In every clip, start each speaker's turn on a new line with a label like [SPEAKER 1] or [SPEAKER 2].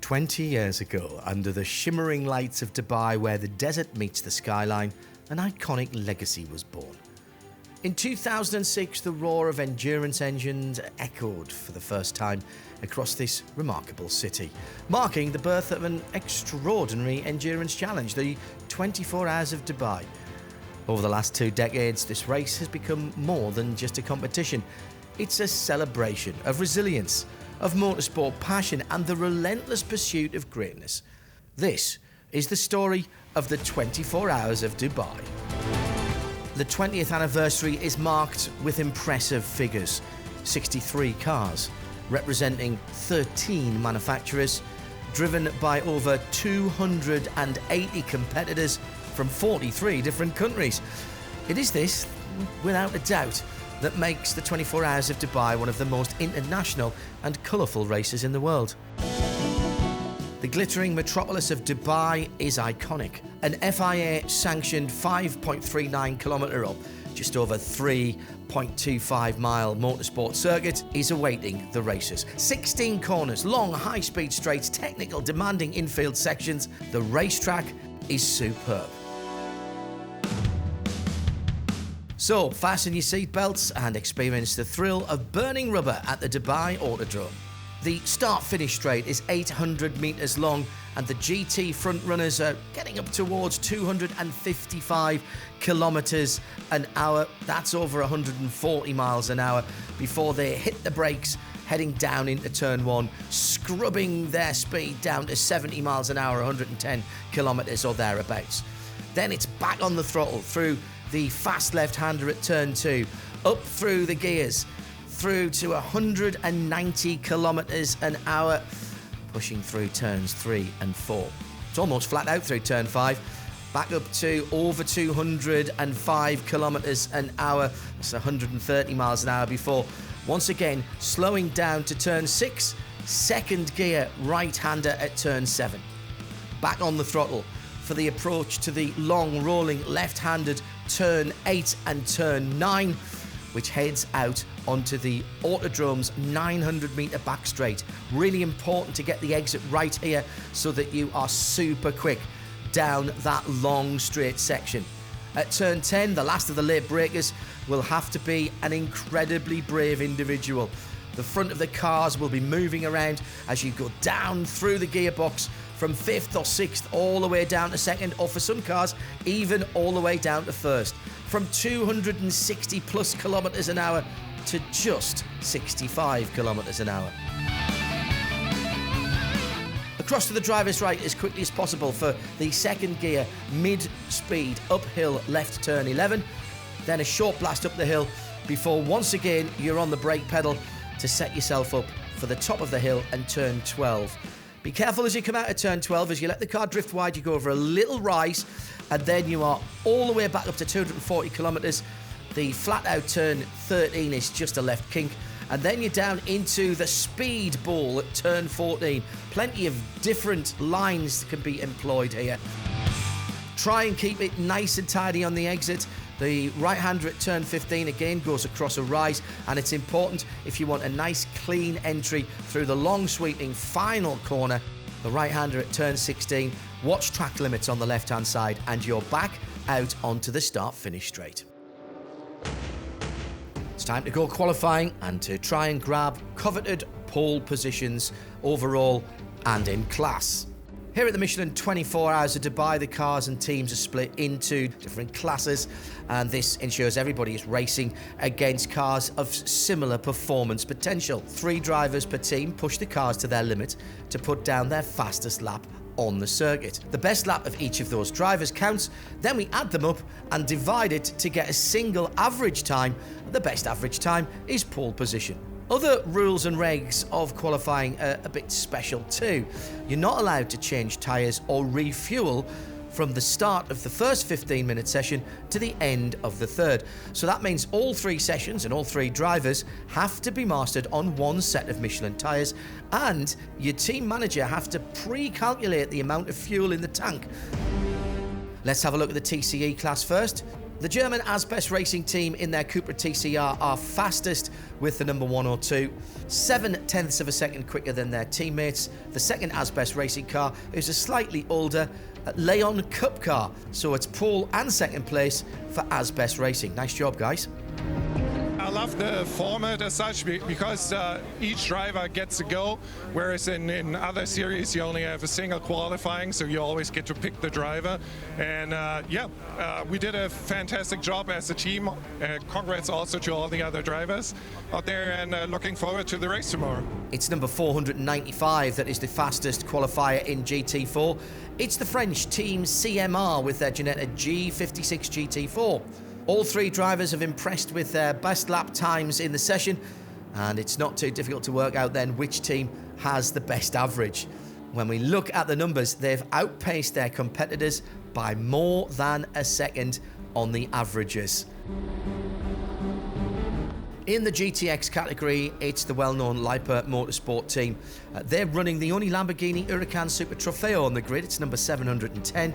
[SPEAKER 1] 20 years ago, under the shimmering lights of Dubai where the desert meets the skyline, an iconic legacy was born. In 2006, the roar of endurance engines echoed for the first time across this remarkable city, marking the birth of an extraordinary endurance challenge, the 24 Hours of Dubai. Over the last 2 decades, this race has become more than just a competition. It's a celebration of resilience, of motorsport passion and the relentless pursuit of greatness. This is the story of the 24 Hours of Dubai. The 20th anniversary is marked with impressive figures: 63 cars, representing 13 manufacturers, driven by over 280 competitors from 43 different countries. It is this, without a doubt, that makes the 24 Hours of Dubai one of the most international and colourful races in the world. The glittering metropolis of Dubai is iconic. An FIA-sanctioned 5.39 kilometre up, just over 3.25 mile motorsport circuit is awaiting the racers. 16 corners, long high-speed straights, technical, demanding infield sections. The racetrack is superb. So, fasten your seatbelts and experience the thrill of burning rubber at the Dubai Autodrome. The start-finish straight is 800 metres long and the GT front runners are getting up towards 255 kilometres an hour. That's over 140 miles an hour before they hit the brakes, heading down into turn 1, scrubbing their speed down to 70 miles an hour, 110 kilometres or thereabouts. Then it's back on the throttle through the fast left-hander at turn 2, up through the gears, through to 190 kilometres an hour, pushing through turns 3 and 4. It's almost flat out through turn 5, back up to over 205 kilometres an hour, that's 130 miles an hour before, once again slowing down to turn 6, second gear right-hander at turn 7. Back on the throttle for the approach to the long rolling left-handed turn 8 and turn 9, which heads out onto the Autodrome's 900 metre back straight. Really important to get the exit right here so that you are super quick down that long straight section. At turn 10, the last of the late breakers will have to be an incredibly brave individual. The front of the cars will be moving around as you go down through the gearbox from 5th or 6th all the way down to 2nd, or for some cars, even all the way down to 1st. From 260 plus kilometres an hour to just 65 kilometres an hour. Across to the driver's right as quickly as possible for the second gear, mid-speed, uphill left turn 11. Then a short blast up the hill before once again you're on the brake pedal to set yourself up for the top of the hill and turn 12. Be careful as you come out of turn 12. As you let the car drift wide, you go over a little rise and then you are all the way back up to 240 kilometres. The flat out turn 13 is just a left kink, and then you're down into the speed ball at turn 14. Plenty of different lines can be employed here. Try and keep it nice and tidy on the exit. The right-hander at turn 15 again goes across a rise, and it's important if you want a nice clean entry through the long sweeping final corner. The right-hander at turn 16, watch track limits on the left-hand side, and you're back out onto the start-finish straight. It's time to go qualifying and to try and grab coveted pole positions overall and in class. Here at the Michelin 24 Hours of Dubai, the cars and teams are split into different classes, and this ensures everybody is racing against cars of similar performance potential. 3 drivers per team push the cars to their limit to put down their fastest lap on the circuit. The best lap of each of those drivers counts, then we add them up and divide it to get a single average time. The best average time is pole position. Other rules and regs of qualifying are a bit special too. You're not allowed to change tyres or refuel from the start of the first 15-minute session to the end of the third. So that means all 3 sessions and all 3 drivers have to be mastered on one set of Michelin tyres, and your team manager have to pre-calculate the amount of fuel in the tank. Let's have a look at the TCE class first. The German Asbest Racing team in their Cupra TCR are fastest with the number 102, 7/10 of a second quicker than their teammates. The second Asbest Racing car is a slightly older Leon Cup car, so it's pole and second place for Asbest Racing. Nice job, guys.
[SPEAKER 2] I love the format as such because each driver gets a go, whereas in other series you only have a single qualifying, so you always get to pick the driver. And we did a fantastic job as a team. Congrats also to all the other drivers out there, and looking forward to the race tomorrow.
[SPEAKER 1] It's number 495 that is the fastest qualifier in GT4. It's the French team CMR with their Ginetta G56 GT4. All three drivers have impressed with their best lap times in the session, and it's not too difficult to work out then which team has the best average. When we look at the numbers, they've outpaced their competitors by more than a second on the averages. In the GTX category, it's the well-known Lippert Motorsport team. They're running the only Lamborghini Huracan Super Trofeo on the grid. It's number 710.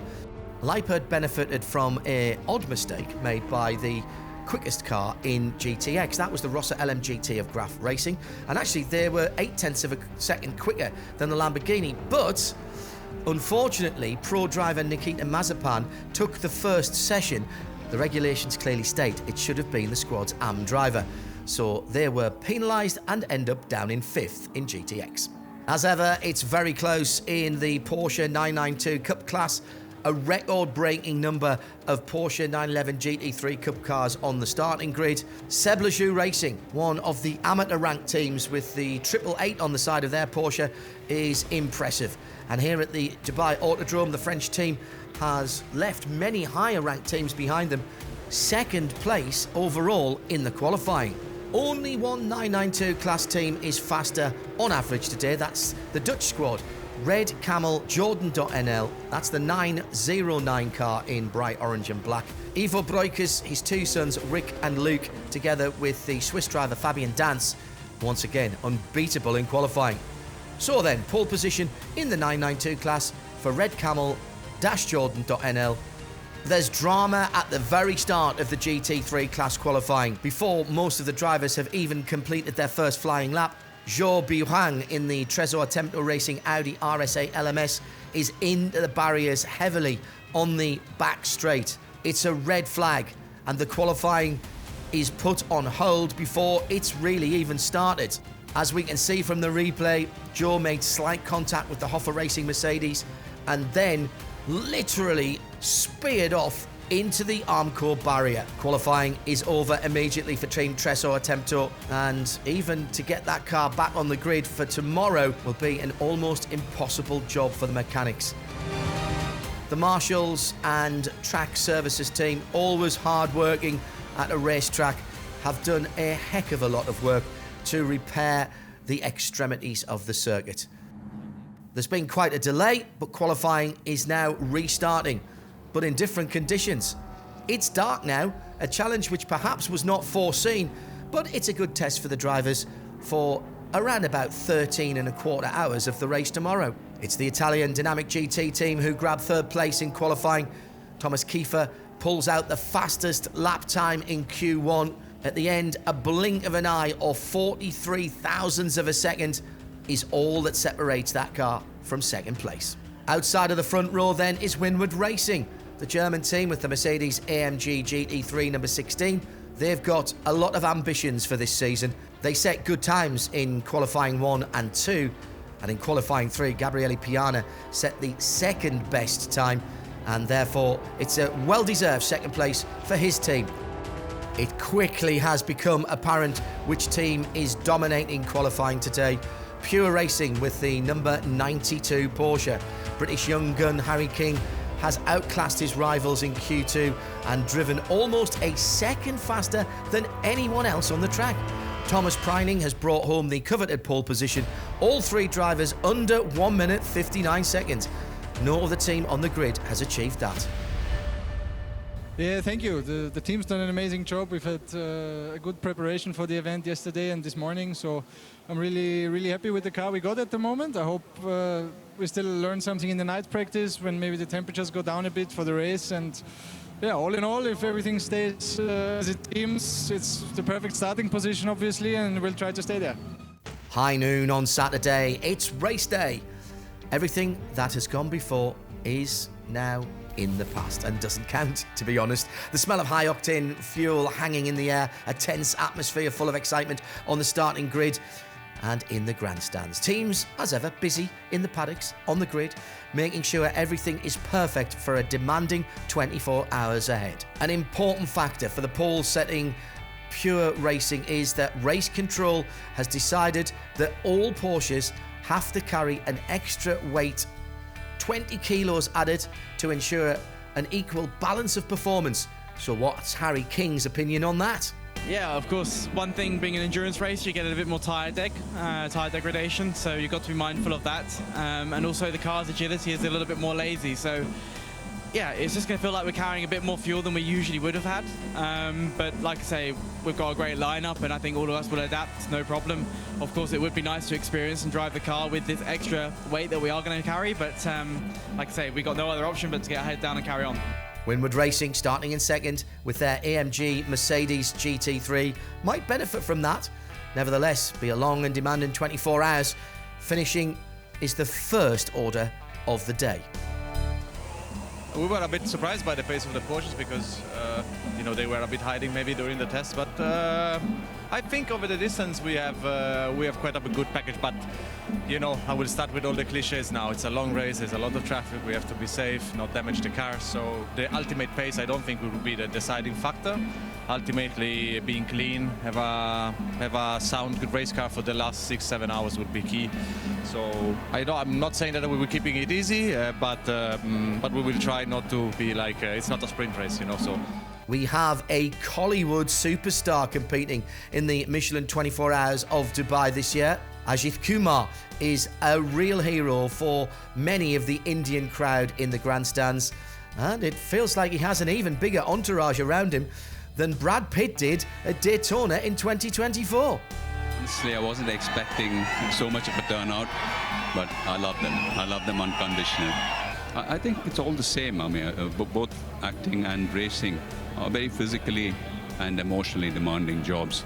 [SPEAKER 1] Lippert benefited from an odd mistake made by the quickest car in GTX. That was the Rossa LMGT of Graf Racing, and actually they were 0.8 of a second quicker than the Lamborghini, but unfortunately pro driver Nikita Mazepan took the first session. The regulations clearly state it should have been the squad's AM driver, so they were penalised and end up down in 5th in GTX. As ever, it's very close in the Porsche 992 Cup class. A record-breaking number of Porsche 911 GT3 Cup cars on the starting grid. Seb Lejoux Racing, one of the amateur-ranked teams with the 888 on the side of their Porsche, is impressive. And here at the Dubai Autodrome, the French team has left many higher-ranked teams behind them. Second place overall in the qualifying. Only one 992 class team is faster on average today. That's the Dutch squad. Red Camel Jordan.nl, that's the 909 car in bright orange and black. Ivo Breukers, his two sons Rick and Luke, together with the Swiss driver Fabian Dance, once again unbeatable in qualifying. So then, pole position in the 992 class for Red Camel-Jordan.nl. There's drama at the very start of the GT3 class qualifying, before most of the drivers have even completed their first flying lap. Zhou Biuhang in the Trésor Tempo Racing Audi RS8 LMS is into the barriers heavily on the back straight. It's a red flag, and the qualifying is put on hold before it's really even started. As we can see from the replay, Zhou made slight contact with the Hoffa Racing Mercedes and then literally speared off into the Armco barrier. Qualifying is over immediately for Team Trésor Tempo, and even to get that car back on the grid for tomorrow will be an almost impossible job for the mechanics. The Marshals and Track Services team, always hard working at a racetrack, have done a heck of a lot of work to repair the extremities of the circuit. There's been quite a delay, but qualifying is now restarting, but in different conditions. It's dark now, a challenge which perhaps was not foreseen, but it's a good test for the drivers for around about 13 and a quarter hours of the race tomorrow. It's the Italian Dynamic GT team who grabbed third place in qualifying. Thomas Kiefer pulls out the fastest lap time in Q1. At the end, a blink of an eye, or 43 thousandths of a second, is all that separates that car from second place. Outside of the front row then is Winward Racing, the German team with the Mercedes AMG GT3 number 16. They've got a lot of ambitions for this season. They set good times in qualifying 1 and 2, and in qualifying 3, Gabriele Piana set the second best time, and therefore it's a well-deserved second place for his team. It quickly has become apparent which team is dominating qualifying today. Pure Racing with the number 92 Porsche. British young gun Harry King has outclassed his rivals in Q2 and driven almost a second faster than anyone else on the track. Thomas Preining has brought home the coveted pole position. All three drivers under 1 minute 59 seconds. No other team on the grid has achieved that.
[SPEAKER 3] Yeah, thank you. The team's done an amazing job. We've had a good preparation for the event yesterday and this morning, so I'm really happy with the car we got at the moment. I hope we still learn something in the night practice when maybe the temperatures go down a bit for the race, and Yeah, all in all, if everything stays as it seems, it's the perfect starting position, obviously, and we'll try to stay there.
[SPEAKER 1] High noon on Saturday, it's race day. Everything that has gone before is now in the past and doesn't count, to be honest. The smell of high-octane fuel hanging in the air, a tense atmosphere full of excitement on the starting grid and in the grandstands. Teams, as ever, busy in the paddocks, on the grid, making sure everything is perfect for a demanding 24 hours ahead. An important factor for the pole-setting Pure Racing is that Race Control has decided that all Porsches have to carry an extra weight, 20 kilos added, to ensure an equal balance of performance. So what's Harry King's opinion on that?
[SPEAKER 4] Yeah, of course. One thing being an endurance race, you get a bit more tire degradation, so you've got to be mindful of that. And also the car's agility is a little bit more lazy, so yeah, it's just going to feel like we're carrying a bit more fuel than we usually would have had. But like I say, we've got a great lineup, and I think all of us will adapt, no problem. Of course, it would be nice to experience and drive the car with this extra weight that we are going to carry, but like I say, we've got no other option but to get our head down and carry on.
[SPEAKER 1] Winward Racing starting in second with their AMG Mercedes GT3 might benefit from that. Nevertheless, be a long and demanding 24 hours. Finishing is the first order of the day.
[SPEAKER 5] We were a bit surprised by the pace of the Porsches because, they were a bit hiding maybe during the test. But I think over the distance we have quite a good package. But, I will start with all the cliches now. It's a long race. There's a lot of traffic. We have to be safe, not damage the car. So the ultimate pace, I don't think will be the deciding factor. Ultimately, being clean, have a sound, good race car for the last 6-7 hours would be key. So I'm not saying that we will be keeping it easy, but we will try not to be like it's not a sprint race, So
[SPEAKER 1] we have a Collywood superstar competing in the Michelin 24 Hours of Dubai this year. Ajit Kumar is a real hero for many of the Indian crowd in the grandstands, and it feels like he has an even bigger entourage around him than Brad Pitt did at Daytona in 2024.
[SPEAKER 6] Honestly, I wasn't expecting so much of a turnout, but I love them. I love them unconditionally. I think it's all the same. I mean, both acting and racing are very physically and emotionally demanding jobs,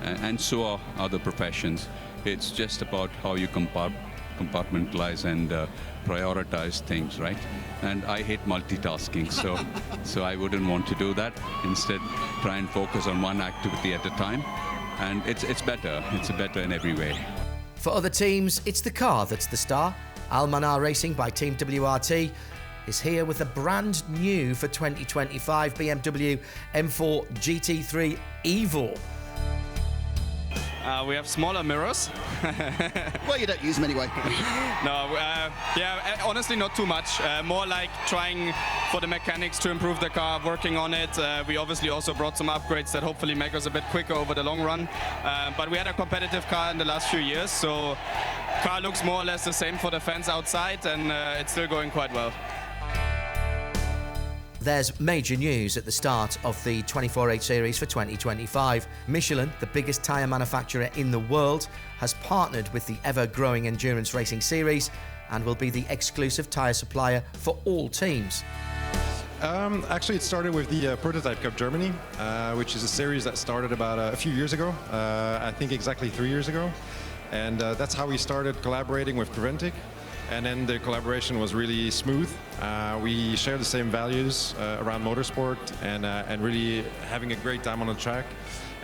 [SPEAKER 6] and so are other professions. It's just about how you compartmentalize and prioritize things, right? And I hate multitasking, so I wouldn't want to do that. Instead, try and focus on one activity at a time, and it's better. It's better in every way.
[SPEAKER 1] For other teams, it's the car that's the star. Al-Manar Racing by Team WRT is here with a brand new for 2025 BMW M4 GT3 Evo.
[SPEAKER 4] We have smaller mirrors.
[SPEAKER 7] Well, you don't use them anyway.
[SPEAKER 4] No, honestly not too much. More like trying for the mechanics to improve the car, working on it. We obviously also brought some upgrades that hopefully make us a bit quicker over the long run. But we had a competitive car in the last few years, so car looks more or less the same for the fans outside, and it's still going quite well.
[SPEAKER 1] There's major news at the start of the 24H series for 2025. Michelin, the biggest tyre manufacturer in the world, has partnered with the ever-growing endurance racing series and will be the exclusive tyre supplier for all teams.
[SPEAKER 8] Actually, it started with the Prototype Cup Germany, which is a series that started about a few years ago, I think exactly 3 years ago. And that's how we started collaborating with Creventic. And then the collaboration was really smooth. We share the same values around motorsport and really having a great time on the track.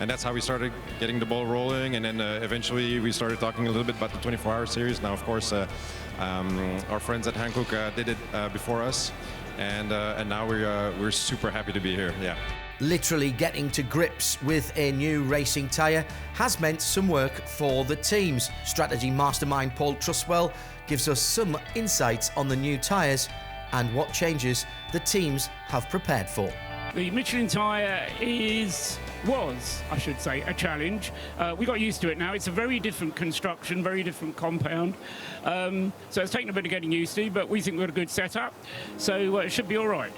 [SPEAKER 8] And that's how we started getting the ball rolling. And then eventually we started talking a little bit about the 24-hour series. Now, of course, our friends at Hankook did it before us. And now we're super happy to be here. Yeah.
[SPEAKER 1] Literally getting to grips with a new racing tyre has meant some work for the teams. Strategy mastermind Paul Truswell gives us some insights on the new tyres and what changes the teams have prepared for.
[SPEAKER 9] The Michelin tyre was, a challenge. We got used to it now. It's a very different construction, very different compound. So it's taken a bit of getting used to, but we think we've got a good setup. So it should be all right.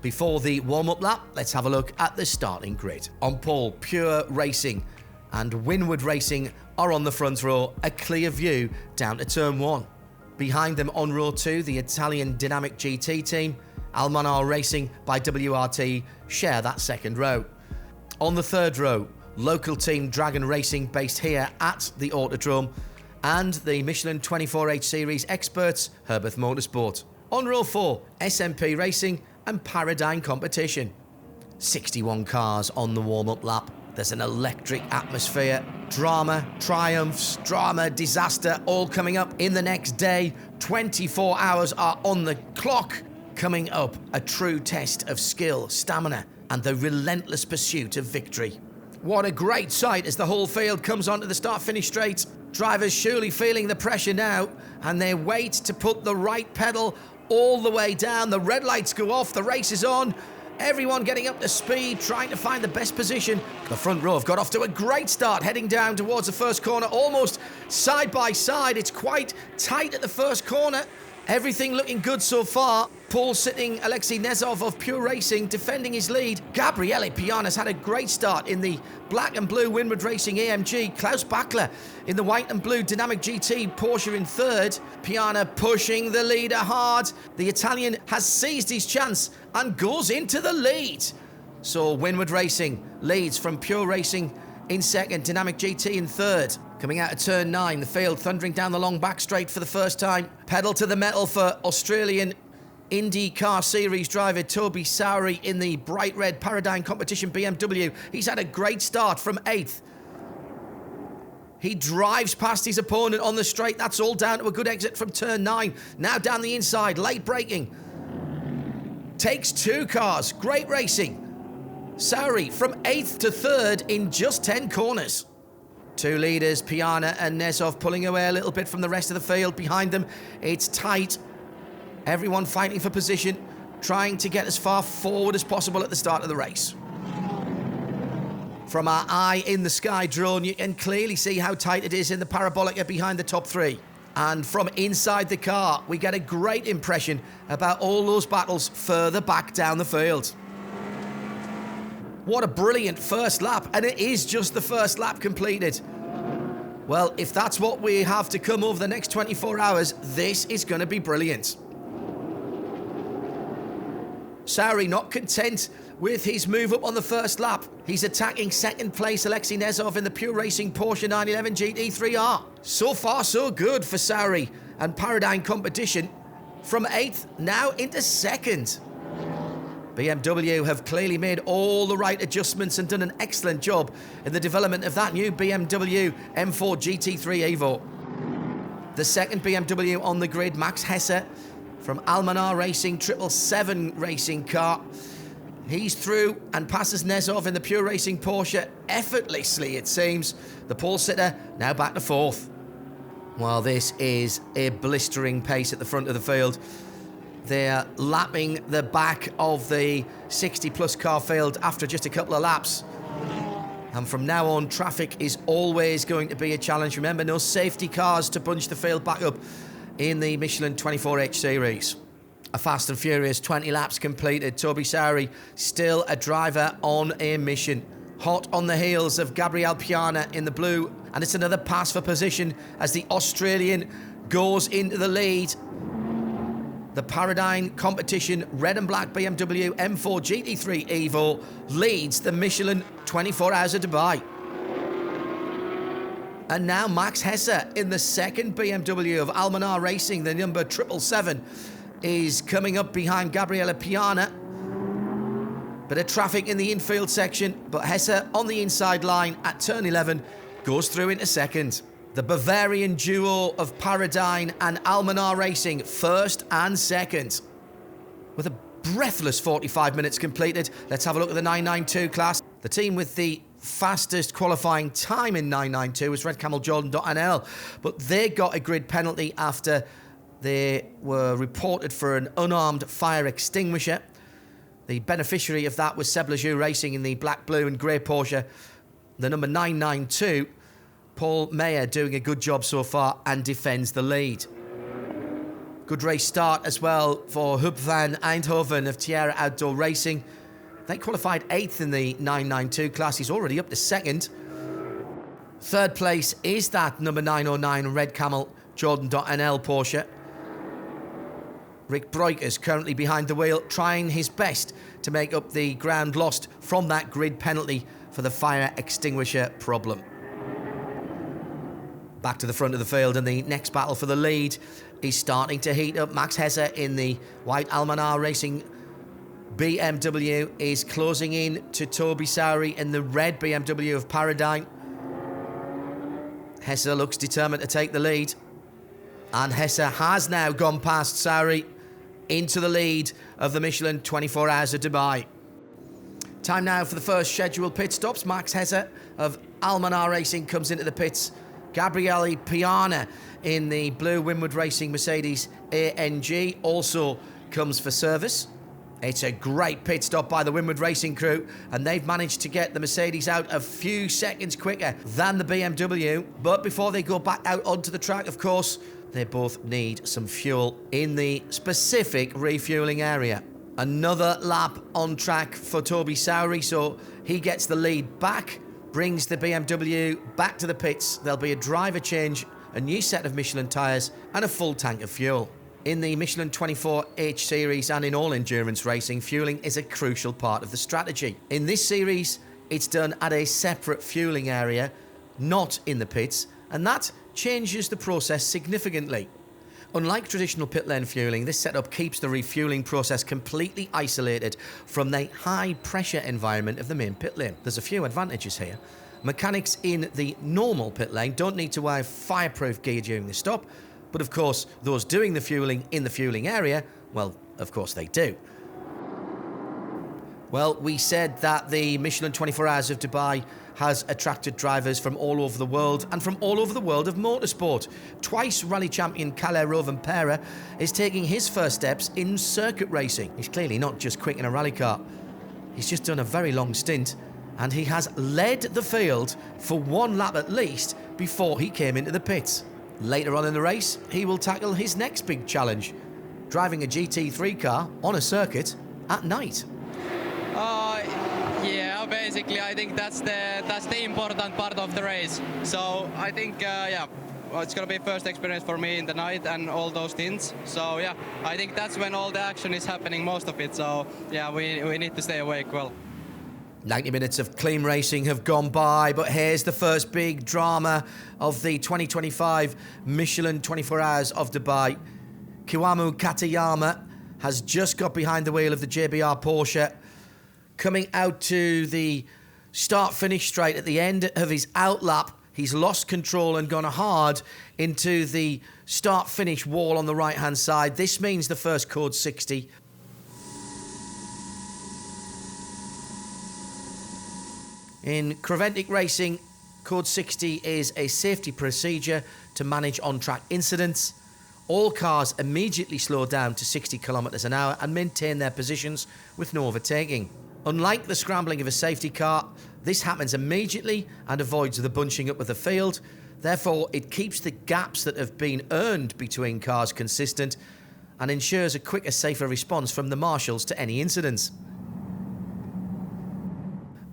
[SPEAKER 1] Before the warm-up lap, let's have a look at the starting grid. On pole, Pure Racing and Winward Racing are on the front row, a clear view down to turn 1. Behind them on row 2, the Italian Dynamic GT team, Almanar Racing by WRT share that second row. On the third row, local team Dragon Racing based here at the Autodrome, and the Michelin 24H Series experts Herbert Motorsport. On row 4, SMP Racing and Paradigm Competition. 61 cars on the warm-up lap. There's an electric atmosphere. Drama, triumphs, drama, disaster, all coming up in the next day. 24 hours are on the clock. Coming up, a true test of skill, stamina, and the relentless pursuit of victory. What a great sight as the whole field comes onto the start-finish straight. Drivers surely feeling the pressure now, and they wait to put the right pedal all the way down. The red lights go off, the race is on. Everyone getting up to speed, trying to find the best position. The front row have got off to a great start, heading down towards the first corner, almost side by side. It's quite tight at the first corner. Everything looking good so far. Pole sitting Alexei Nezov of Pure Racing defending his lead. Gabriele Piana's had a great start in the black and blue Windward Racing AMG. Klaus Bachler in the white and blue Dynamic GT Porsche in third. Piana pushing the leader hard. The Italian has seized his chance and goes into the lead. So Windward Racing leads from Pure Racing in second, Dynamic GT in third. Coming out of turn 9, the field thundering down the long back straight for the first time. Pedal to the metal for Australian IndyCar Series driver Toby Sowery in the bright red Paradigm Competition BMW. He's had a great start from 8th. He drives past his opponent on the straight. That's all down to a good exit from turn 9. Now down the inside, late braking. Takes 2 cars. Great racing. Sowery from 8th to 3rd in just 10 corners. 2 leaders, Piana and Nezov, pulling away a little bit from the rest of the field. Behind them, it's tight. Everyone fighting for position, trying to get as far forward as possible at the start of the race. From our eye in the sky drone, you can clearly see how tight it is in the parabolica behind the top 3. And from inside the car, we get a great impression about all those battles further back down the field. What a brilliant first lap, and it is just the first lap completed. Well, if that's what we have to come over the next 24 hours, this is going to be brilliant. Sowery not content with his move up on the first lap. He's attacking second place Alexei Nezov in the Pure Racing Porsche 911 GT3R. So far, so good for Sowery and Paradigm Competition. From 8th, now into 2nd. BMW have clearly made all the right adjustments and done an excellent job in the development of that new BMW M4 GT3 Evo. The second BMW on the grid, Max Hesse from Almanar Racing 777 racing car. He's through and passes Nezov in the Pure Racing Porsche effortlessly, it seems. The pole sitter now back to 4th. Well, this is a blistering pace at the front of the field. They're lapping the back of the 60-plus car field after just a couple of laps. And from now on, traffic is always going to be a challenge. Remember, no safety cars to bunch the field back up in the Michelin 24H Series. A fast and furious 20 laps completed. Toby Sowery still a driver on a mission. Hot on the heels of Gabriele Piana in the blue. And it's another pass for position as the Australian goes into the lead. The Paradigm Competition red and black BMW M4 GT3 Evo leads the Michelin 24 Hours of Dubai. And now Max Hesse in the second BMW of Almanar Racing, the number 777, is coming up behind Gabriele Piana. Bit of traffic in the infield section, but Hesse on the inside line at turn 11 goes through into second. The Bavarian duo of Paradigm and Almanar Racing, first and second. With a breathless 45 minutes completed, let's have a look at the 992 class. The team with the fastest qualifying time in 992 was Red Camel Jordan.nl, but they got a grid penalty after they were reported for an unarmed fire extinguisher. The beneficiary of that was Seb Lejeune Racing in the black, blue and grey Porsche. The number 992, Paul Mayer, doing a good job so far and defends the lead. Good race start as well for Huub van Eindhoven of Tierra Outdoor Racing. They qualified 8th in the 992 class. He's already up to 2nd. 3rd place is that number 909 Red Camel Jordan.nl Porsche. Rick Breukers currently behind the wheel, trying his best to make up the ground lost from that grid penalty for the fire extinguisher problem. Back to the front of the field, and the next battle for the lead is starting to heat up. Max Hesse in the white Almanar Racing BMW is closing in to Toby Sowery in the red BMW of Paradigm. Hesse looks determined to take the lead, and Hesse has now gone past Sowery into the lead of the Michelin 24 Hours of Dubai. Time now for the first scheduled pit stops. Max Hesse of Almanar Racing comes into the pits. Gabriele Piana in the blue Winward Racing Mercedes ANG also comes for service. It's a great pit stop by the Winward Racing crew, and they've managed to get the Mercedes out a few seconds quicker than the BMW. But before they go back out onto the track, of course, they both need some fuel in the specific refueling area. Another lap on track for Toby Sowery, so he gets the lead back, brings the BMW back to the pits. There'll be a driver change, a new set of Michelin tyres, and a full tank of fuel. In the Michelin 24H series and in all endurance racing, fueling is a crucial part of the strategy. In this series, it's done at a separate fueling area, not in the pits, and that changes the process significantly. Unlike traditional pit lane fueling, this setup keeps the refueling process completely isolated from the high pressure environment of the main pit lane. There's a few advantages here. Mechanics in the normal pit lane don't need to wear fireproof gear during the stop, but of course, those doing the fueling in the fueling area, well, of course they do. Well, we said that the Michelin 24 Hours of Dubai has attracted drivers from all over the world and from all over the world of motorsport. Twice rally champion Kalle Rovanperä is taking his first steps in circuit racing. He's clearly not just quick in a rally car. He's just done a very long stint, and he has led the field for one lap at least before he came into the pits. Later on in the race, he will tackle his next big challenge, driving a GT3 car on a circuit at night.
[SPEAKER 10] Yeah, basically I think that's the important part of the race. So I think it's gonna be first experience for me in the night and all those stints. So yeah, I think that's when all the action is happening, most of it. So yeah, we need to stay awake well.
[SPEAKER 1] 90 minutes of clean racing have gone by, but here's the first big drama of the 2025 Michelin 24 Hours of Dubai. Kiwamu Katayama has just got behind the wheel of the JBR Porsche, coming out to the start-finish straight at the end of his outlap. He's lost control and gone hard into the start-finish wall on the right-hand side. This means the first code 60. In Creventic racing, code 60 is a safety procedure to manage on-track incidents. All cars immediately slow down to 60 kilometers an hour and maintain their positions with no overtaking. Unlike the scrambling of a safety car, this happens immediately and avoids the bunching up of the field. Therefore, it keeps the gaps that have been earned between cars consistent and ensures a quicker, safer response from the marshals to any incidents.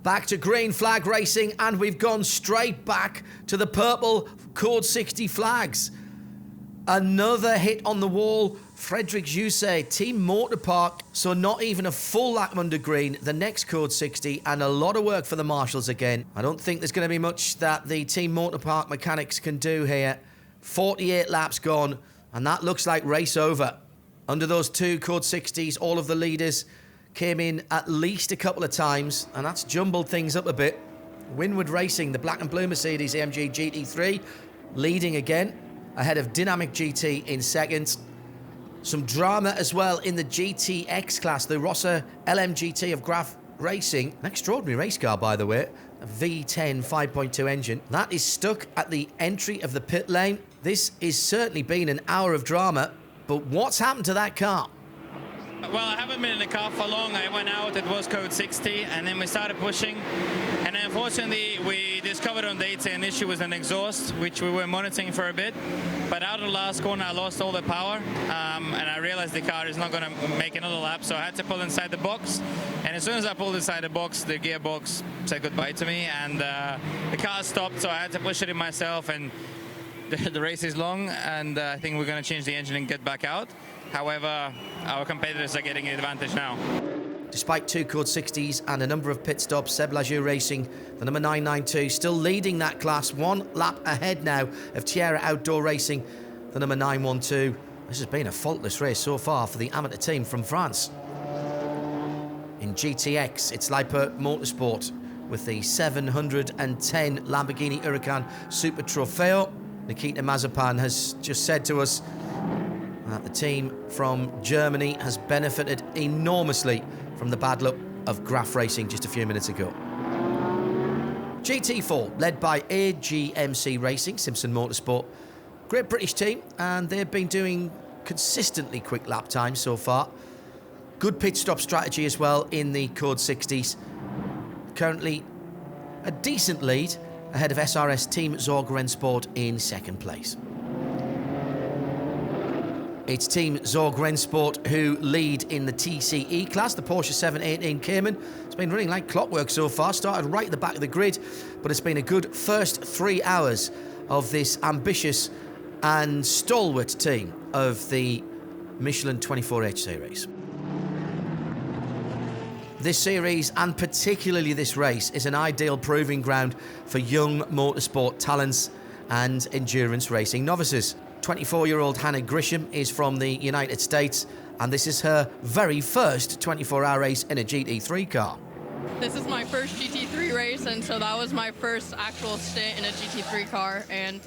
[SPEAKER 1] Back to green flag racing, and we've gone straight back to the purple code 60 flags. Another hit on the wall. Frederick Jusset, Team Motor Park, so not even a full lap under green. The next code 60, and a lot of work for the marshals again. I don't think there's going to be much that the Team Motor Park mechanics can do here. 48 laps gone, and that looks like race over. Under those two code 60s, all of the leaders came in at least a couple of times, and that's jumbled things up a bit. Winward Racing, the black and blue Mercedes AMG GT3, leading again, ahead of Dynamic GT in second. Some drama as well in the GTX class, the Rosser LMGT of Graf Racing. An extraordinary race car, by the way. A V10 5.2 engine. That is stuck at the entry of the pit lane. This has certainly been an hour of drama, but what's happened to that car?
[SPEAKER 11] Well, I haven't been in the car for long. I went out, it was code 60, and then we started pushing. And unfortunately, we discovered on data an issue with an exhaust, which we were monitoring for a bit. But out of the last corner, I lost all the power, and I realized the car is not going to make another lap, so I had to pull inside the box. And as soon as I pulled inside the box, the gearbox said goodbye to me, and the car stopped, so I had to push it in myself, and the race is long, and I think we're going to change the engine and get back out. However, our competitors are getting an advantage now.
[SPEAKER 1] Despite 2 Code 60s and a number of pit stops, Seb Lajoux Racing, the number 992, still leading that class, 1 lap ahead now of Tierra Outdoor Racing, the number 912. This has been a faultless race so far for the amateur team from France. In GTX, it's Lippert Motorsport with the 710 Lamborghini Huracan Super Trofeo. Nikita Mazepan has just said to us that the team from Germany has benefited enormously from the bad luck of Graf Racing just a few minutes ago. GT4, led by AGMC Racing, Simpson Motorsport. Great British team, and they've been doing consistently quick lap times so far. Good pit stop strategy as well in the Code 60s. Currently a decent lead ahead of SRS Team Zorg Rennsport in second place. It's Team Zorg Rennsport who lead in the TCE class, the Porsche 718 Cayman. It's been running like clockwork so far, started right at the back of the grid, but it's been a good first 3 hours of this ambitious and stalwart team of the Michelin 24H series. This series, and particularly this race, is an ideal proving ground for young motorsport talents and endurance racing novices. 24-year-old Hannah Grisham is from the United States, and this is her very first 24-hour race in a GT3 car.
[SPEAKER 12] This is my first GT3 race, and so that was my first actual stint in a GT3 car, and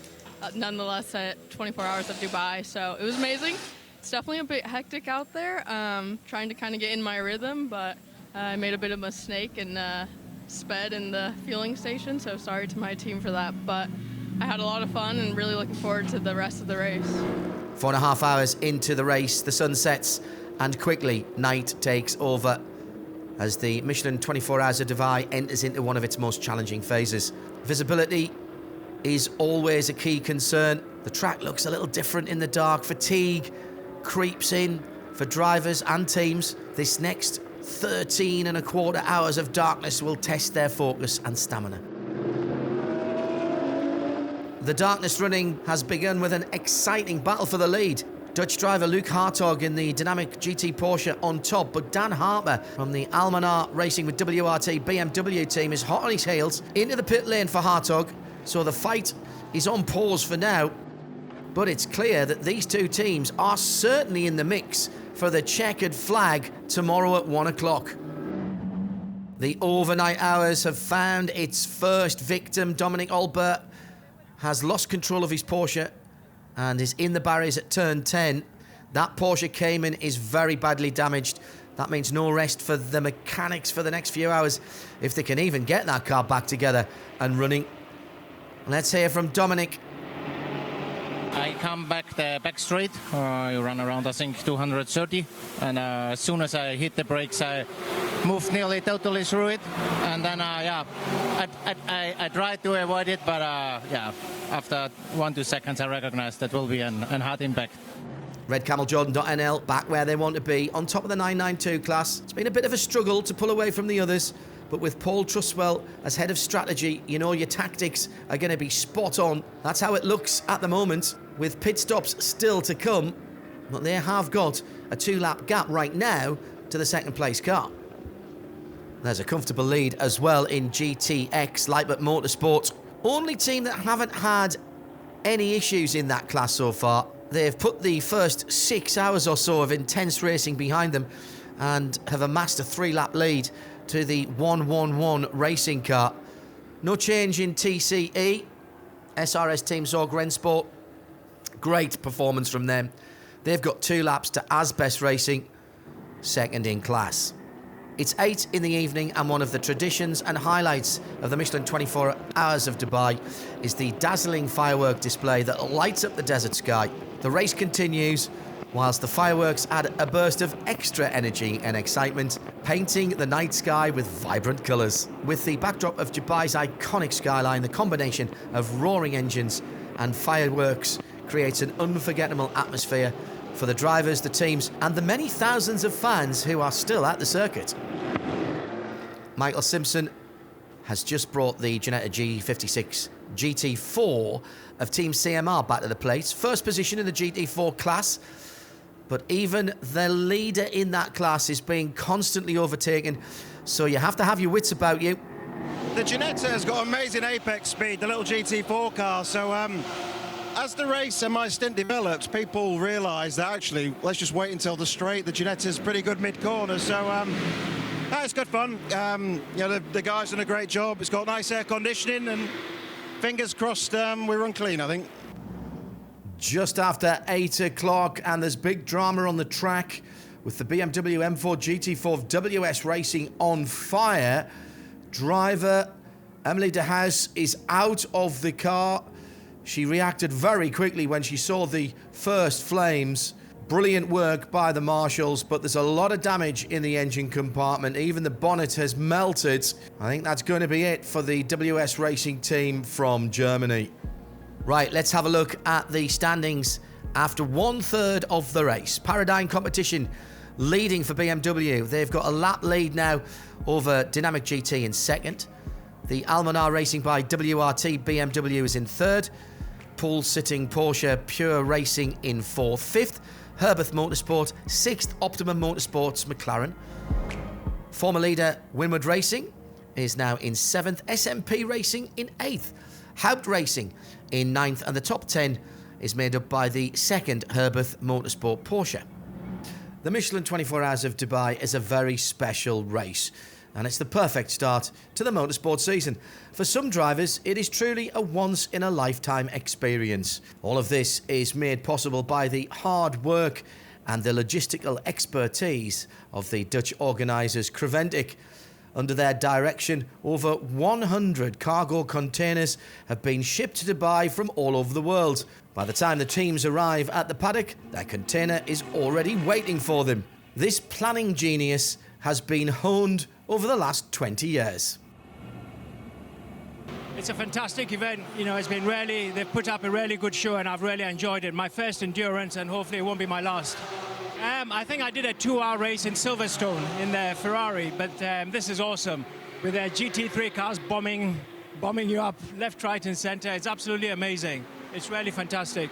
[SPEAKER 12] nonetheless at 24 hours of Dubai, so it was amazing. It's definitely a bit hectic out there, trying to kind of get in my rhythm, but I made a bit of a mistake and sped in the fueling station, so sorry to my team for that, but I had a lot of fun and really looking forward to the rest of the race.
[SPEAKER 1] 4.5 hours into the race, the sun sets, and quickly night takes over as the Michelin 24 Hours of Dubai enters into one of its most challenging phases. Visibility is always a key concern. The track looks a little different in the dark. Fatigue creeps in for drivers and teams. This next 13.25 hours of darkness will test their focus and stamina. The darkness running has begun with an exciting battle for the lead. Dutch driver Luc Hartog in the dynamic GT Porsche on top, but Dan Harper from the Almanar Racing with WRT BMW team is hot on his heels into the pit lane for Hartog, so the fight is on pause for now. But it's clear that these two teams are certainly in the mix for the checkered flag tomorrow at 1 o'clock. The overnight hours have found its first victim. Dominic Olbert has lost control of his Porsche and is in the barriers at turn 10. That Porsche Cayman is very badly damaged. That means no rest for the mechanics for the next few hours, if they can even get that car back together and running. Let's hear from Dominic.
[SPEAKER 13] I come back the back straight. I run around, I think, 230. And as soon as I hit the brakes, I moved nearly totally through it. And then, I tried to avoid it, but after 1-2 seconds, I recognized that will be an hard impact.
[SPEAKER 1] RedCamelJordan.nl back where they want to be, on top of the 992 class. It's been a bit of a struggle to pull away from the others, but with Paul Truswell as head of strategy, you know your tactics are going to be spot on. That's how it looks at the moment, with pit stops still to come, but they have got a 2-lap gap right now to the second place car. There's a comfortable lead as well in GTX, Lippert Motorsport. Only team that haven't had any issues in that class so far. They've put the first 6 hours or so of intense racing behind them and have amassed a 3-lap lead to the 111 racing car. No change in TCE. SRS Team Zorg Rennsport. Great performance from them. They've got 2 laps to Asbest Racing, second in class. It's 8 in the evening, and one of the traditions and highlights of the Michelin 24 Hours of Dubai is the dazzling firework display that lights up the desert sky. The race continues, whilst the fireworks add a burst of extra energy and excitement, painting the night sky with vibrant colours. With the backdrop of Dubai's iconic skyline, the combination of roaring engines and fireworks creates an unforgettable atmosphere for the drivers, the teams, and the many thousands of fans who are still at the circuit. Michael Simpson has just brought the Ginetta G56 GT4 of Team CMR back to the place. First position in the GT4 class. But even the leader in that class is being constantly overtaken, so you have to have your wits about you.
[SPEAKER 14] The Ginetta has got amazing apex speed, the little GT4 car, so as the race and my stint develops, people realise that actually, let's just wait until the straight. The Ginetta's pretty good mid-corner, so it's good fun. The guys done a great job. It's got nice air conditioning, and fingers crossed we run clean, I think.
[SPEAKER 1] Just after 8 o'clock, and there's big drama on the track with the BMW M4 GT4 WS Racing on fire. Driver Emily de Haas is out of the car. She reacted very quickly when she saw the first flames. Brilliant work by the marshals, but there's a lot of damage in the engine compartment. Even the bonnet has melted. I think that's going to be it for the WS Racing team from Germany. Right, let's have a look at the standings after 1/3 of the race. Paradigm Competition leading for BMW. They've got a lap lead now over Dynamic GT in second. The Almanar Racing by WRT BMW is in third. Pool sitting Porsche Pure Racing in fourth. Fifth, Herbeth Motorsport. Sixth, Optimum Motorsports McLaren. Former leader Winward Racing is now in seventh. SMP Racing in eighth. Haupt Racing in ninth. And the top 10 is made up by the second Herbeth Motorsport Porsche. The Michelin 24 Hours of Dubai is a very special race, and it's the perfect start to the motorsport season. For some drivers, it is truly a once-in-a-lifetime experience. All of this is made possible by the hard work and the logistical expertise of the Dutch organisers Creventic. Under their direction, over 100 cargo containers have been shipped to Dubai from all over the world. By the time the teams arrive at the paddock, their container is already waiting for them. This planning genius has been honed over the last 20 years.
[SPEAKER 15] It's a fantastic event. They've put up a really good show, and I've really enjoyed it. My first endurance, and hopefully it won't be my last. I think I did a 2-hour race in Silverstone in the Ferrari, but this is awesome. With their GT3 cars bombing you up left, right and centre. It's absolutely amazing. It's really fantastic.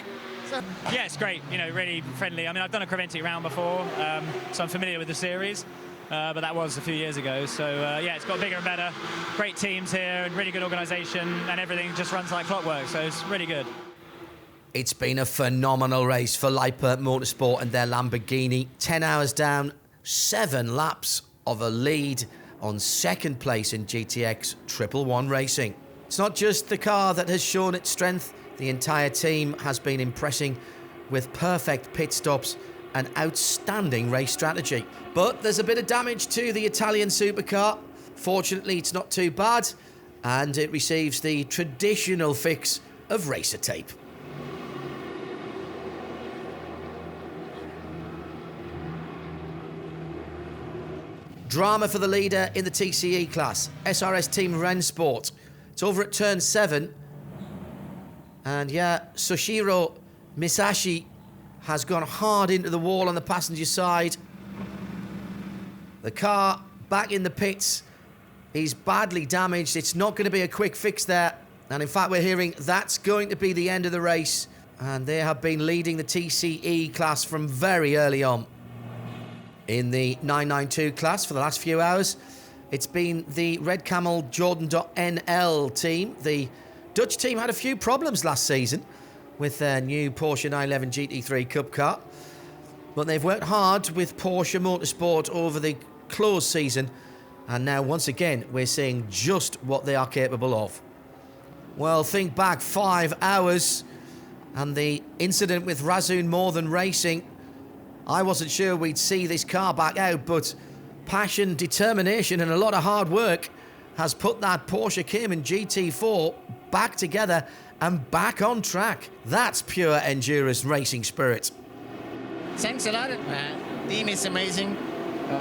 [SPEAKER 16] Yeah, it's great, really friendly. I mean, I've done a Creventic round before, so I'm familiar with the series, but that was a few years ago. So, yeah, it's got bigger and better. Great teams here and really good organisation, and everything just runs like clockwork, so it's really good.
[SPEAKER 1] It's been a phenomenal race for Lippert Motorsport and their Lamborghini. 10 hours down, 7 laps of a lead on second place in GTX 111 Racing. It's not just the car that has shown its strength. The entire team has been impressing with perfect pit stops and outstanding race strategy. But there's a bit of damage to the Italian supercar. Fortunately, it's not too bad, and it receives the traditional fix of racer tape. Drama for the leader in the TCE class, SRS Team Rennsport. It's over at turn 7. And yeah, Soshiro Misashi has gone hard into the wall on the passenger side. The car back in the pits is badly damaged. It's not going to be a quick fix there. And in fact, we're hearing that's going to be the end of the race. And they have been leading the TCE class from very early on. In the 992 class for the last few hours, it's been the Red Camel Jordan.NL team. The Dutch team had a few problems last season with their new Porsche 911 GT3 Cup car, but they've worked hard with Porsche Motorsport over the closed season, and now once again we're seeing just what they are capable of. Well, think back 5 hours and the incident with Razzoon More Than Racing. I wasn't sure we'd see this car back out, but passion, determination and a lot of hard work has put that Porsche Cayman GT4 back together and back on track. That's pure endurance racing spirit.
[SPEAKER 13] Thanks a lot. Team is amazing.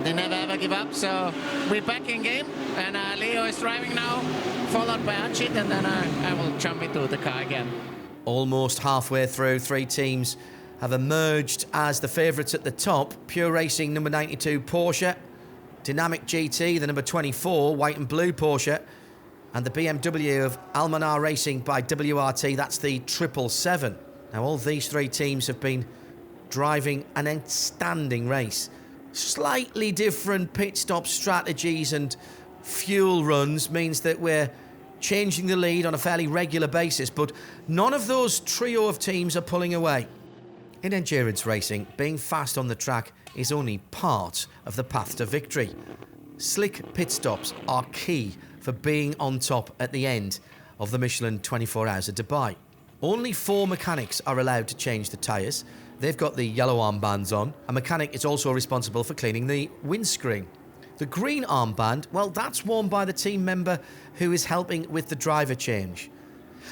[SPEAKER 13] They never ever give up, so we're back in game, and Leo is driving now, followed by Achit, and then I will jump into the car again.
[SPEAKER 1] Almost halfway through, 3 teams have emerged as the favourites at the top. Pure Racing number 92 Porsche, Dynamic GT the number 24 white and blue Porsche, and the BMW of Almanar Racing by WRT, that's the 777. Now all these 3 teams have been driving an outstanding race. Slightly different pit stop strategies and fuel runs means that we're changing the lead on a fairly regular basis, but none of those trio of teams are pulling away. In endurance racing, being fast on the track is only part of the path to victory. Slick pit stops are key for being on top at the end of the Michelin 24 Hours of Dubai. Only 4 mechanics are allowed to change the tyres. They've got the yellow armbands on. A mechanic is also responsible for cleaning the windscreen. The green armband, well, that's worn by the team member who is helping with the driver change.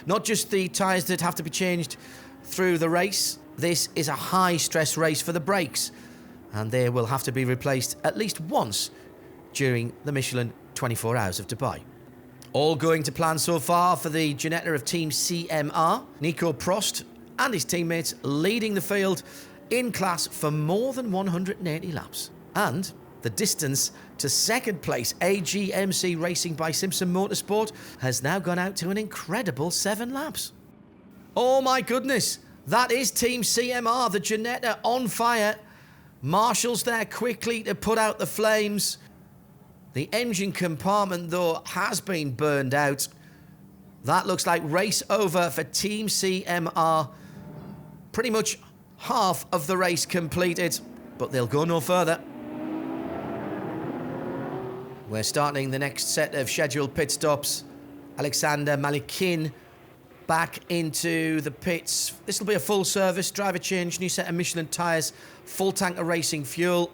[SPEAKER 1] Not just the tyres that have to be changed through the race. This is a high-stress race for the brakes, and they will have to be replaced at least once during the Michelin 24 Hours of Dubai. All going to plan so far for the Ginetta of Team CMR. Nico Prost and his teammates leading the field in class for more than 180 laps. And the distance to second place, AGMC Racing by Simpson Motorsport, has now gone out to an incredible 7 laps. Oh my goodness, that is Team CMR, the Ginetta on fire. Marshall's there quickly to put out the flames. The engine compartment, though, has been burned out. That looks like race over for Team CMR. Pretty much half of the race completed, but they'll go no further. We're starting the next set of scheduled pit stops. Alexander Malikin back into the pits. This will be a full service, driver change, new set of Michelin tyres, full tank of racing fuel.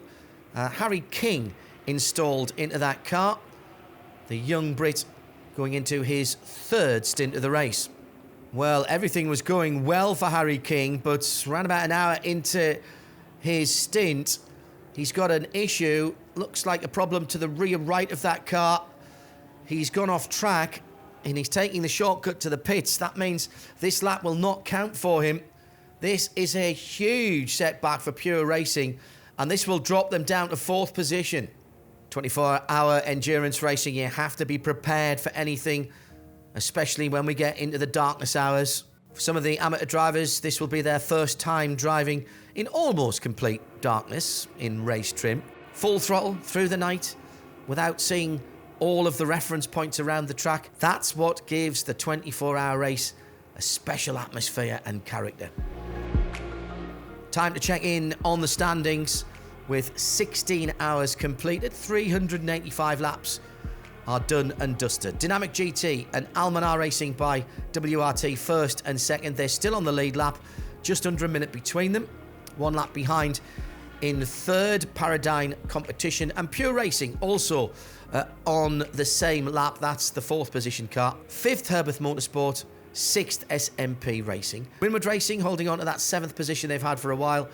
[SPEAKER 1] Harry King installed into that car. The young Brit going into his 3rd stint of the race. Well, everything was going well for Harry King, but around about an hour into his stint, he's got an issue. Looks like a problem to the rear right of that car. He's gone off track and he's taking the shortcut to the pits. That means this lap will not count for him. This is a huge setback for Pure Racing, and this will drop them down to 4th position. 24-hour endurance racing, you have to be prepared for anything, especially when we get into the darkness hours. For some of the amateur drivers, this will be their first time driving in almost complete darkness in race trim. Full throttle through the night without seeing all of the reference points around the track. That's what gives the 24-hour race a special atmosphere and character. Time to check in on the standings. With 16 hours completed, 385 laps are done and dusted. Dynamic GT and Almanar Racing by WRT 1st and 2nd. They're still on the lead lap, just under a minute between them. 1 lap behind in 3rd, Paradigm Competition. And Pure Racing also on the same lap. That's the 4th position car. 5th, Herbeth Motorsport. 6th, SMP Racing. Winward Racing holding on to that 7th position they've had for a while.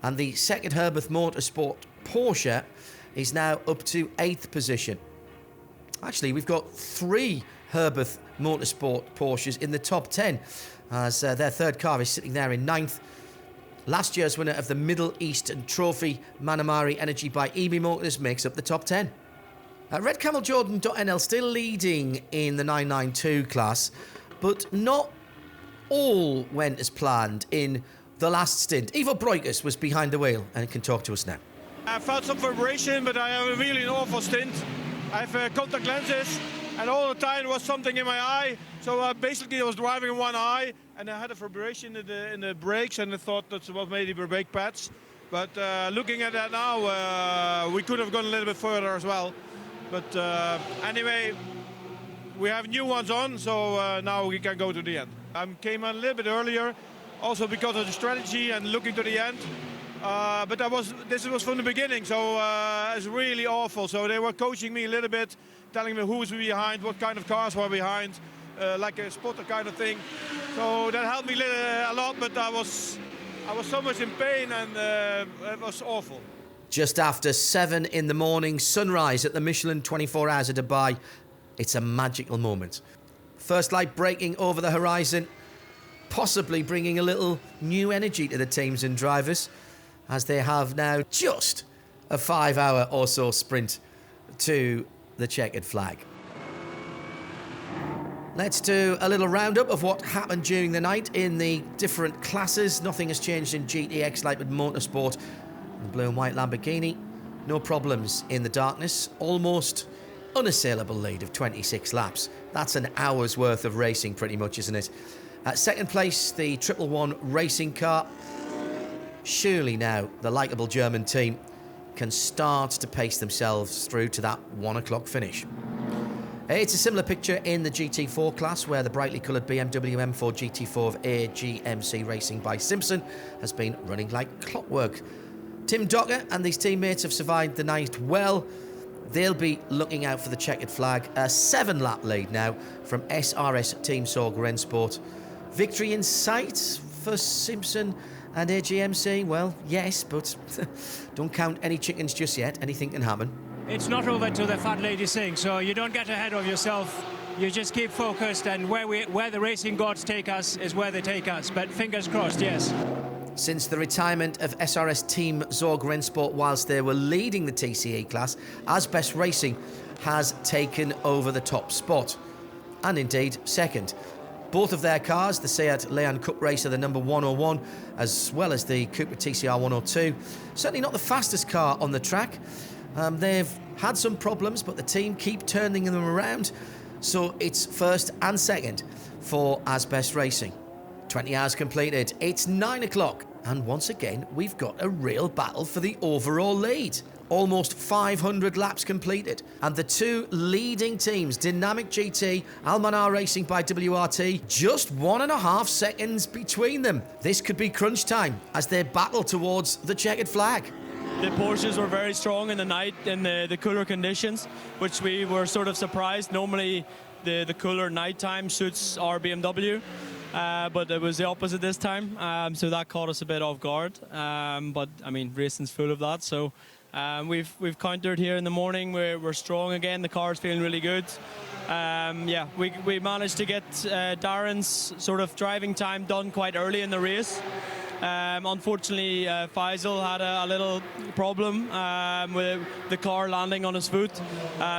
[SPEAKER 1] And the 2nd Herbeth Motorsport Porsche is now up to 8th position. Actually, we've got 3 Herbeth Motorsport Porsches in the top 10, as their 3rd car is sitting there in 9th. Last year's winner of the Middle Eastern Trophy, Manamari Energy by EB Motors, makes up the top 10. Red Camel Jordan.nl still leading in the 992 class, but not all went as planned in the last stint. Ivo Broikus was behind the wheel and can talk to us now.
[SPEAKER 17] I felt some vibration, but I have a really an awful stint. I have contact lenses, and all the time there was something in my eye. So basically I was driving in one eye, and I had a vibration in the brakes, and I thought that was maybe the brake pads. But looking at that now, we could have gone a little bit further as well. But anyway, we have new ones on, so now we can go to the end. I came on a little bit earlier, also because of the strategy and looking to the end. But this was from the beginning, so it's really awful. So they were coaching me a little bit, telling me who's behind, what kind of cars were behind, like a spotter kind of thing. So that helped me a lot, but I was so much in pain, and it was awful.
[SPEAKER 1] Just after 7 in the morning, sunrise at the Michelin 24 Hours of Dubai. It's a magical moment. First light breaking over the horizon, possibly bringing a little new energy to the teams and drivers, as they have now just a 5-hour or so sprint to the checkered flag. Let's do a little roundup of what happened during the night in the different classes. Nothing has changed in GTX Lightwood Motorsport. The blue and white Lamborghini, no problems in the darkness. Almost unassailable lead of 26 laps. That's an hour's worth of racing pretty much, isn't it? At second place, the 111 racing car. Surely now the likeable German team can start to pace themselves through to that 1 o'clock finish. It's a similar picture in the GT4 class, where the brightly coloured BMW M4 GT4 of AGMC Racing by Simpson has been running like clockwork. Tim Docker and his teammates have survived the night well. They'll be looking out for the checkered flag. A 7-lap lead now from SRS Team Sorg Rennsport. Victory in sight for Simpson and AGMC? Well, yes, but don't count any chickens just yet. Anything can happen.
[SPEAKER 15] It's not over till the fat lady sings, so you don't get ahead of yourself. You just keep focused, and where the racing gods take us is where they take us. But fingers crossed, yes.
[SPEAKER 1] Since the retirement of SRS Team Sorg Rennsport whilst they were leading the TCE class, Asbest Racing has taken over the top spot. And indeed, second. Both of their cars, the Seat Leon Cup Racer, the number 101, as well as the Cupra TCR 102, certainly not the fastest car on the track. They've had some problems, but the team keep turning them around. So it's first and second for Asbest Racing. 20 hours completed. It's 9 o'clock. And once again, we've got a real battle for the overall lead. Almost 500 laps completed. And the two leading teams, Dynamic GT, Almanar Racing by WRT, just 1.5 seconds between them. This could be crunch time as they battle towards the checkered flag.
[SPEAKER 18] The Porsches were very strong in the night in the cooler conditions, which we were sort of surprised. Normally, the cooler nighttime suits our BMW, but it was the opposite this time, so that caught us a bit off guard. But I mean, racing's full of that, so we've countered here in the morning. We're strong again. The car's feeling really good. Yeah, we managed to get Darren's sort of driving time done quite early in the race. Unfortunately, Faisal had a little problem with the car landing on his foot,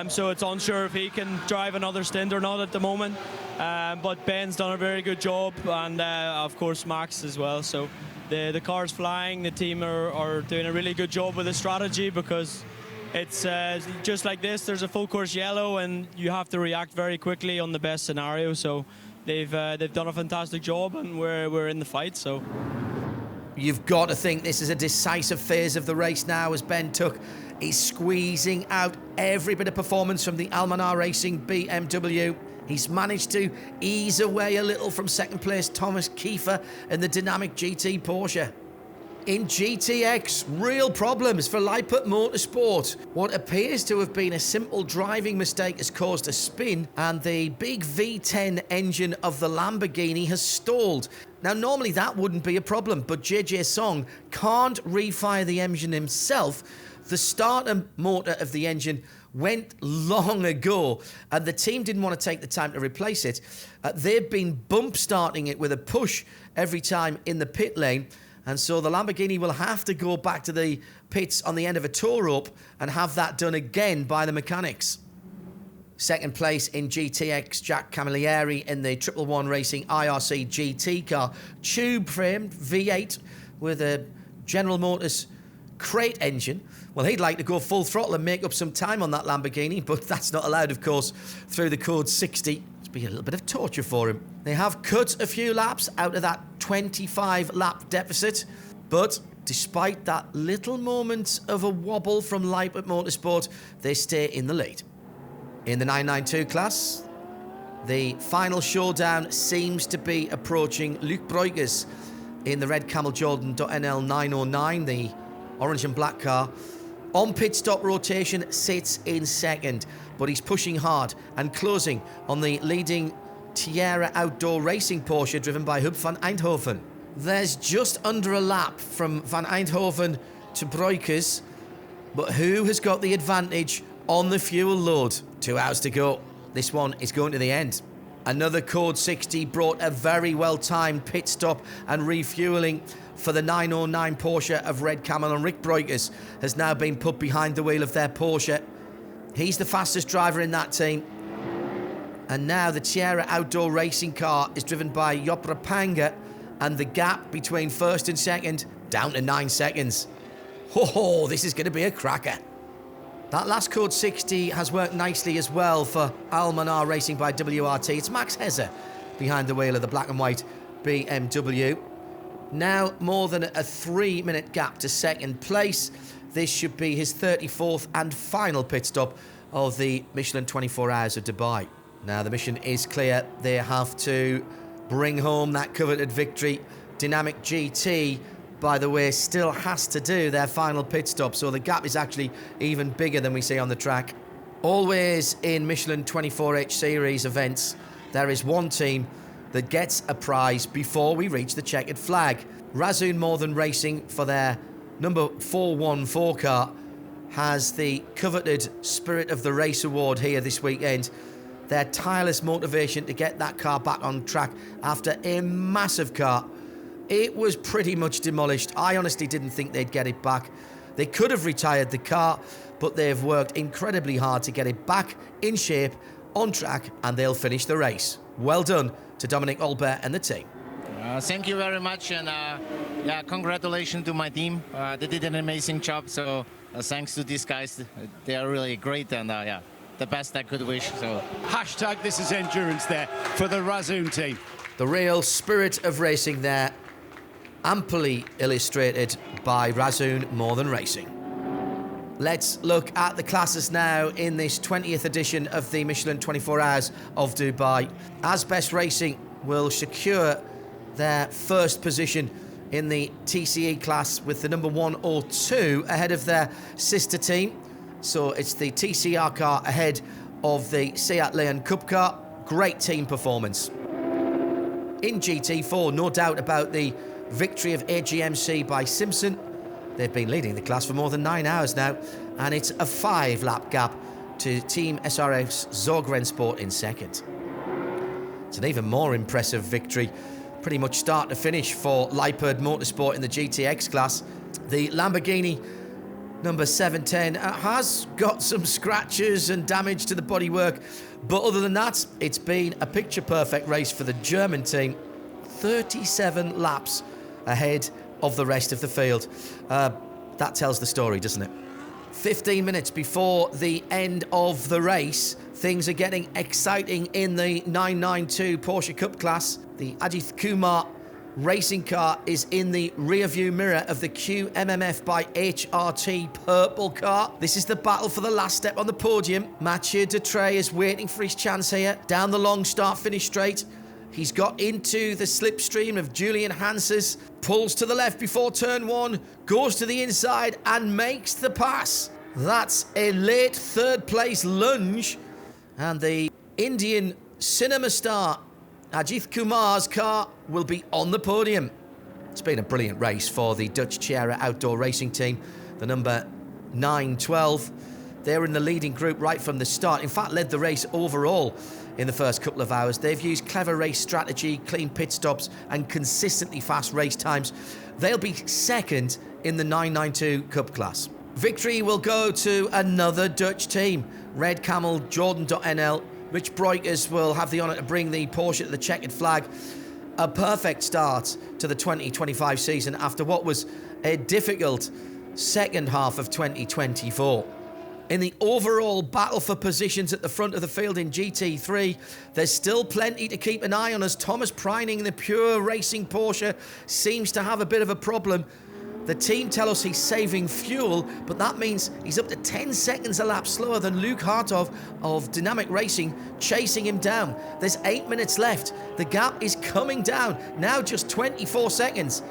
[SPEAKER 18] so it's unsure if he can drive another stint or not at the moment. But Ben's done a very good job, and of course Max as well. So the car's flying. The team are doing a really good job with the strategy, because it's just like this. There's a full course yellow, and you have to react very quickly on the best scenario. So they've done a fantastic job, and we're in the fight. So.
[SPEAKER 1] You've got to think this is a decisive phase of the race now, as Ben Tuck is squeezing out every bit of performance from the Almanar Racing BMW. He's managed to ease away a little from second place Thomas Kiefer and the Dynamic GT Porsche. In GTX, real problems for Lightwood Motorsport. What appears to have been a simple driving mistake has caused a spin, and the big V10 engine of the Lamborghini has stalled. Now, normally that wouldn't be a problem, but JJ Song can't refire the engine himself. The starter motor of the engine went long ago, and the team didn't want to take the time to replace it. They've been bump starting it with a push every time in the pit lane. And so the Lamborghini will have to go back to the pits on the end of a tow rope and have that done again by the mechanics. Second place in GTX, Jack Camilleri in the 111 Racing IRC GT car. Tube-framed V8 with a General Motors crate engine. Well, he'd like to go full throttle and make up some time on that Lamborghini, but that's not allowed, of course, through the code 60. It'd be a little bit of torture for him. They have cut a few laps out of that 25-lap deficit, but despite that little moment of a wobble from Lightwood Motorsport, they stay in the lead. In the 992 class, the final showdown seems to be approaching. Luc Breukers in the red Camel Jordan NL 909, the orange and black car. On pit stop rotation, sits in second, but he's pushing hard and closing on the leading Tierra Outdoor Racing Porsche driven by Huub van Eindhoven. There's just under a lap from Van Eindhoven to Breukers, but who has got the advantage on the fuel load? 2 hours to go. This one is going to the end. Another code 60 brought a very well-timed pit stop and refueling for the 909 Porsche of Red Camel, and Rick Breukers has now been put behind the wheel of their Porsche. He's the fastest driver in that team. And now the Tierra outdoor racing car is driven by Yoprapanga, and the gap between first and second down to 9 seconds. Oh, this is going to be a cracker. That last code 60 has worked nicely as well for Almanar Racing by WRT. It's Max Hezzer behind the wheel of the black and white BMW. Now more than a 3-minute gap to second place. This should be his 34th and final pit stop of the Michelin 24 Hours of Dubai. Now the mission is clear. They have to bring home that coveted victory. Dynamic GT, by the way, still has to do their final pit stop, so the gap is actually even bigger than we see on the track. Always in Michelin 24H Series events, there is one team that gets a prize before we reach the checkered flag. Razzoon Northern Racing, for their number 414 car, has the coveted Spirit of the Race award here this weekend. Their tireless motivation to get that car back on track after a massive car. It was pretty much demolished. I honestly didn't think they'd get it back. They could have retired the car, but they've worked incredibly hard to get it back in shape, on track, and they'll finish the race. Well done to Dominic Albert and the team.
[SPEAKER 13] Thank you very much, and yeah, congratulations to my team. They did an amazing job, so thanks to these guys. They are really great, and yeah, the best I could wish. So
[SPEAKER 19] hashtag this is endurance there for the Razzoon team.
[SPEAKER 1] The real spirit of racing there, amply illustrated by Razzoon Northern Racing. Let's look at the classes now in this 20th edition of the Michelin 24 Hours of Dubai. Asbest Racing will secure their first position in the TCE class with the number 1 or 2 ahead of their sister team. So it's the TCR car ahead of the Seat Leon Cup car. Great team performance. In GT4, no doubt about the victory of AGMC by Simpson. They've been leading the class for more than 9 hours now, and it's a 5-lap gap to Team SRF's Zorgren Sport in second. It's an even more impressive victory, pretty much start to finish for Leopard Motorsport in the GTX class. The Lamborghini number 710 has got some scratches and damage to the bodywork, but other than that, it's been a picture-perfect race for the German team. 37 laps ahead of the rest of the field. That tells the story, doesn't it? 15 minutes before the end of the race, things are getting exciting in the 992 Porsche Cup class. The Ajit Kumar racing car is in the rear-view mirror of the QMMF by HRT purple car. This is the battle for the last step on the podium. Mathieu Dutrey is waiting for his chance here. Down the long start-finish straight. He's got into the slipstream of Julian Hanses, pulls to the left before turn 1, goes to the inside and makes the pass. That's a late third-place lunge, and the Indian cinema star Ajit Kumar's car will be on the podium. It's been a brilliant race for the Dutch Tierra outdoor racing team, the number 912. They were in the leading group right from the start. In fact, led the race overall in the first couple of hours. They've used clever race strategy, clean pit stops, and consistently fast race times. They'll be second in the 992 Cup class. Victory will go to another Dutch team, Red Camel Jordan.nl. Rich Breukers will have the honour to bring the Porsche to the checkered flag. A perfect start to the 2025 season after what was a difficult second half of 2024. In the overall battle for positions at the front of the field in GT3, there's still plenty to keep an eye on as Thomas Preining, the pure racing Porsche, seems to have a bit of a problem. The team tell us he's saving fuel, but that means he's up to 10 seconds a lap slower than Luke Hartog of Dynamic Racing, chasing him down. There's 8 minutes left. The gap is coming down, now just 24 seconds.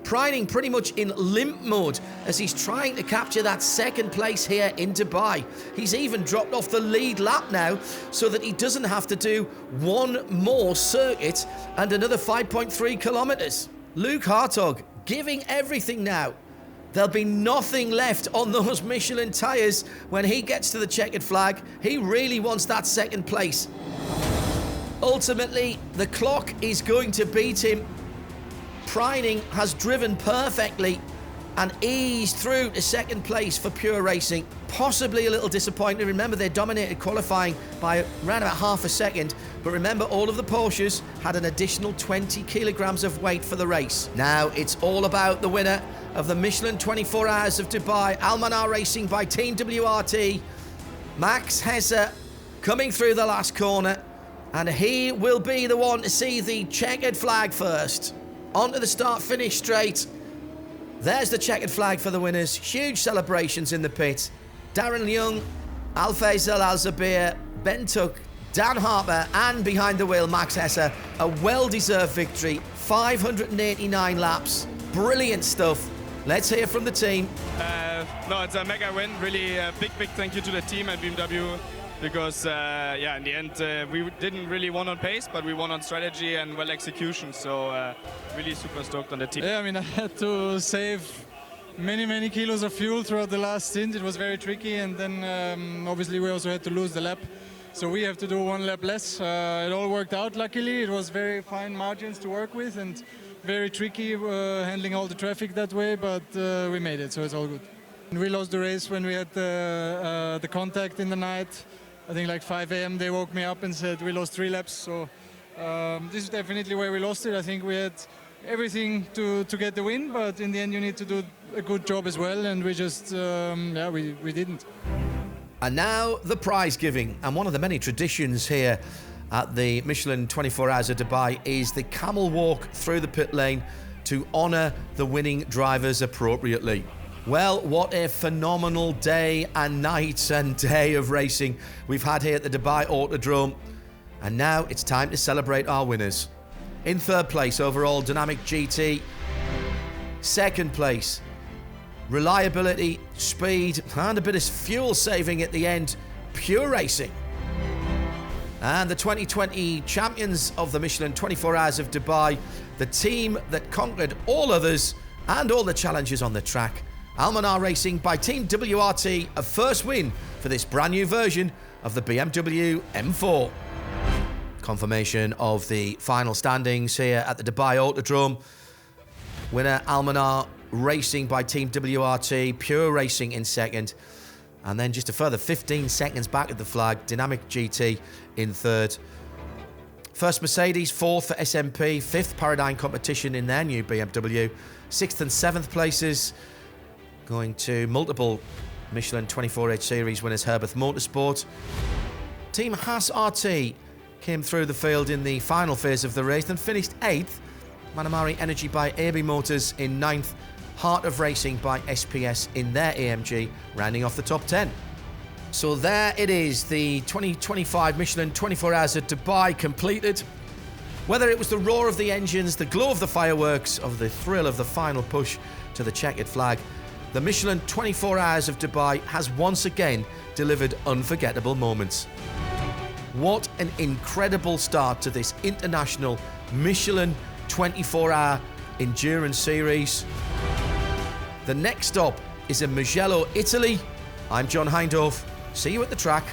[SPEAKER 1] Preining pretty much in limp mode as he's trying to capture that second place here in Dubai. He's even dropped off the lead lap now so that he doesn't have to do one more circuit and another 5.3 kilometers. Luke Hartog giving everything now. There'll be nothing left on those Michelin tyres when he gets to the checkered flag. He really wants that second place. Ultimately, the clock is going to beat him. Preining has driven perfectly and eased through to second place for Pure Racing. Possibly a little disappointing. Remember, they dominated qualifying by around about half a second. But remember, all of the Porsches had an additional 20 kilograms of weight for the race. Now it's all about the winner of the Michelin 24 Hours of Dubai, Almanar Racing by Team WRT. Max Hesse coming through the last corner, and he will be the one to see the checkered flag first. Onto the start-finish straight. There's the checkered flag for the winners. Huge celebrations in the pit. Darren Young, Al Faisal Al Zabir, Ben Tuck, Dan Harper, and behind the wheel, Max Hesse. A well-deserved victory. 589 laps. Brilliant stuff. Let's hear from the team.
[SPEAKER 20] No, it's a mega win. Really big thank you to the team at BMW. Because, in the end, we didn't really won on pace, but we won on strategy and well execution. So, really super stoked on the team.
[SPEAKER 3] Yeah, I mean, I had to save many kilos of fuel throughout the last stint. It was very tricky, and then obviously we also had to lose the lap. So we have to do one lap less. It all worked out, luckily. It was very fine margins to work with and very tricky handling all the traffic that way, but we made it, so it's all good. And we lost the race when we had the contact in the night. I think like 5 a.m. they woke me up and said we lost 3 laps. So this is definitely where we lost it. I think we had everything to get the win, but in the end you need to do a good job as well, and we just, we didn't.
[SPEAKER 1] And now the prize giving. And one of the many traditions here at the Michelin 24 Hours of Dubai is the camel walk through the pit lane to honour the winning drivers appropriately. Well, what a phenomenal day and night and day of racing we've had here at the Dubai Autodrome. And now it's time to celebrate our winners. In third place overall, Dynamic GT. Second place, reliability, speed, and a bit of fuel saving at the end, Pure Racing. And the 2020 champions of the Michelin 24 Hours of Dubai, the team that conquered all others and all the challenges on the track, Almanar Racing by Team WRT, a first win for this brand new version of the BMW M4. Confirmation of the final standings here at the Dubai Autodrome. Winner Almanar Racing by Team WRT, Pure Racing in second. And then just a further 15 seconds back at the flag, Dynamic GT in third. First Mercedes, fourth for SMP, fifth Paradigm Competition in their new BMW. Sixth and seventh places going to multiple Michelin 24H Series winners Herbert Motorsport. Team Haas RT came through the field in the final phase of the race, then finished 8th. Manamari Energy by AB Motors in 9th. Heart of Racing by SPS in their AMG, rounding off the top 10. So there it is, the 2025 Michelin 24 Hours at Dubai completed. Whether it was the roar of the engines, the glow of the fireworks, or the thrill of the final push to the checkered flag, the Michelin 24 Hours of Dubai has once again delivered unforgettable moments. What an incredible start to this international Michelin 24-hour endurance series. The next stop is in Mugello, Italy. I'm John Hindhaugh. See you at the track.